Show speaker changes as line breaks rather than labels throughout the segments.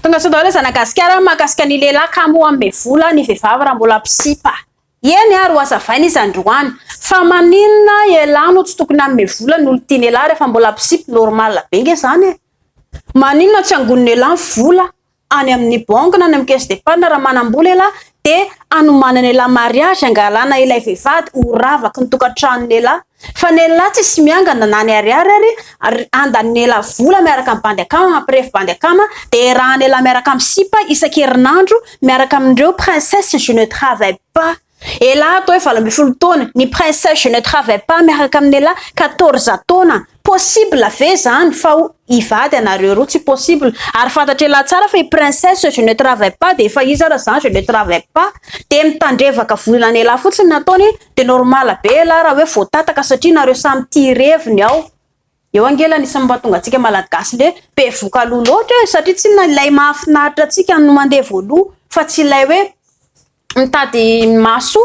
tonga sao daholo zanagasikara mahakasika ny lehilahy kamo amy vola ny vehivavy raha mbola pisipa eny ary hoazavaina izy androany fa maninona ialano tsy tokony amy vola ny olo tia ny lehilahy rehefa mbola pisipa normal be nge zany maninona tsy angoniny lehilahy vola any amin'ny banque na any amin'ny caisse d'épargne raha manam-bola lehilahy de anomanana lehilahy mariage angalana ilay vehivavy ho ravaka ny tokantrano lehilahy fa ny lehilahy tsisy miangana na ny ariary ary andan'ny lehilahy vola miaraka amin'ny bandy akama mampirefy bandy akama de raha ny lehilahy miaraka amin'ny sipa isan-kerinandro miaraka amindreo princesse je ne travaille pas et là toi fa 20 taona ny princesse je ne travaille pas miaraka amin'ny lehilahy 14 taona possible ve zany fa ivady anareo roa tsy possible ary fantatra lehilahy tsara fa i princesse je ne travaille pas de fa izy ara zany je ne travaille pas de mitandrevaka volana ny lehilahy fotsiny nataony de normal be lehilahy raha hoe voatataka satria nareo samy tia reviny ao eo angela nisy mampatonga antsika malagasy le be voka loha loatra satria tsy ilay mahafinaritra antsika no mandeha voaloha fa tsy ilay hoe mitady maso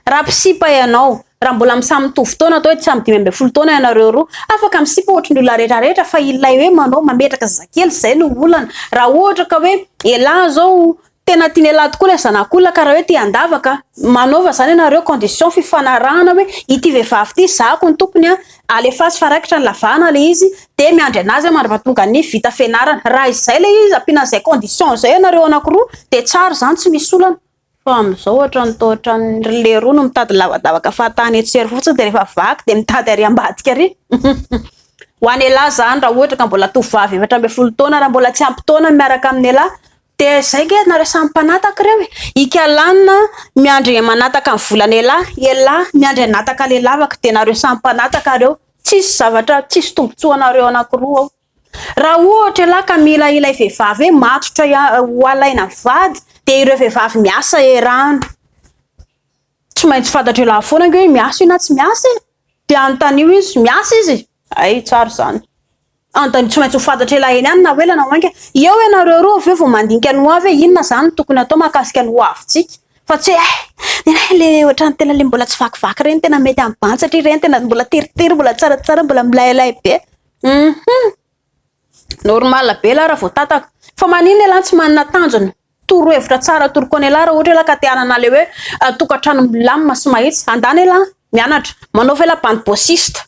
raha pisipa ianao raha mbola misamy mitovy taona atao hoe tsy samy 10 taona ianareo roa afaka misipa ohatry ny olona rehetrarehetra fa ilay hoe manao mametraka zazakely zay no olana raha ohatra ka hoe elahy zao tena tiany elahy tokoa le zanak'olona ka raha hoe tia andavaka manaova zany ianareo condition fifanarahana hoe ity vehivavy ty zako ny tompony alefatsy farakitra ny lavana le izy de miandry anazy mandra-pahatonga ny vita fianarana raha izay le izy ampiana zay condition zay ianareo anankiroa de tsara zany tsy misy olana fa amizao ohatran le roa no mitady lavadavaka fahatany etsery fotsiny de rehefa vaky de mitady ary ambadika ary ho any elahy zany raha ohatra ka mbola tovavy 20 taona raha mbola tsy ampy taona miaraka amin'ny elahy de zay nge nareo samy mpanataka reo ikalanina miandry manataka ny volana elahy miandry anataka le lavaka de nareo samy mpanataka reo tsisy zavatra tsisy tombotsoa anareo anankiroa ao raha ohatra elahy ka mila ilay vehivavy hoe matotra ho alaina vady de ireo vehivavy miasa erano tsy maintsy fantatra elahy foana nge hoe miasa io na tsy miasa de anontanio izy miasa izy ay tsara zany antany tsy maintsy ho fantatra elahy eny any na hoe lana oanka eo ianareo roa aveo vao mandinika ny ho avy inona zany tokony atao mahakasika ny ho avytsika fa tsy hoe le ohatrany tena le mbola tsy vakivaky reny tena mety amin'ny banty satria reny tena mbola teritery mbola tsaratsara mbola milailay be normal be lahy raha voatataka fa maninona elahy tsy manana tanjona toro hevitra tsara torokony elahy raha ohatra elahy ka te-hanana le hoe tokantrano milamina sy mahitsy andany elahy mianatra manaova elahy bandebosista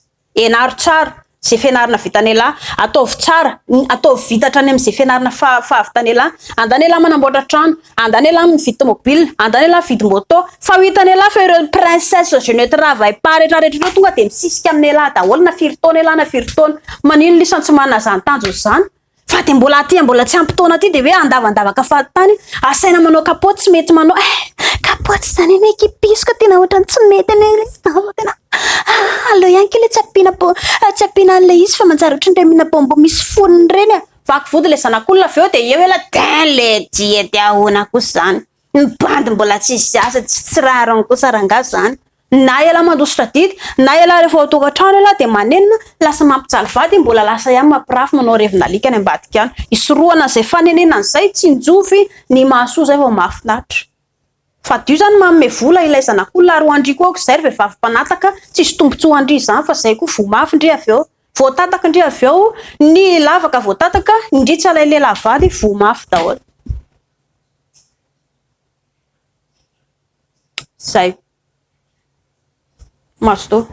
enaro tsara zay fianarana vitany elahy ataovy tsara ataovy vitatra any am'izay fianarana fahavitany elahy andany elahy manamboatra trano andany elahy mividy tomobile andany elahy mividy moto fa hitany elahy fa ireo princesse je ne travaille pas rehetrarehetra tonga de misisika amin'ny elahy daholo na firy taona elahy na firy taona manino lisany tsy manana zany tanjona zany fa de mbola aty mbola tsy ampy taona aty de hoe andavandavaka fahatany asaina manao kapoty tsy mety manao kapoty zany eny ekipisika tena ohatrany tsy mety eny tena allo ihany ke le tsy ampiana an'le izy fa manjary ohatrany re mihina bombo misy foniny reny vaky vody le zanak'olona aveo de eo ela tin le diety ahoana kosa zany mibandy mbola tsisy asa tsy raha rano kosa ranga zany na ela mandositra didy na ela rehefa tokantrano ela de manenina lasa mampijaly vady mbola lasa ihany mampirafy manao revinalika any ambadika any isoroana zay fanenenany zay tsy njofy ny mahasoa zay vao mahafinaritra fa dio zany manome vola ilay zanak'olona ary ho andry koa zay vehivavy mpanataka tsisy tombotsoa andry zany fa zay koa vomafy ndry aveo voatataka ndry aveo ny lavaka voatataka ndry tsy alay lehilahy vady vomafy daholo zay masto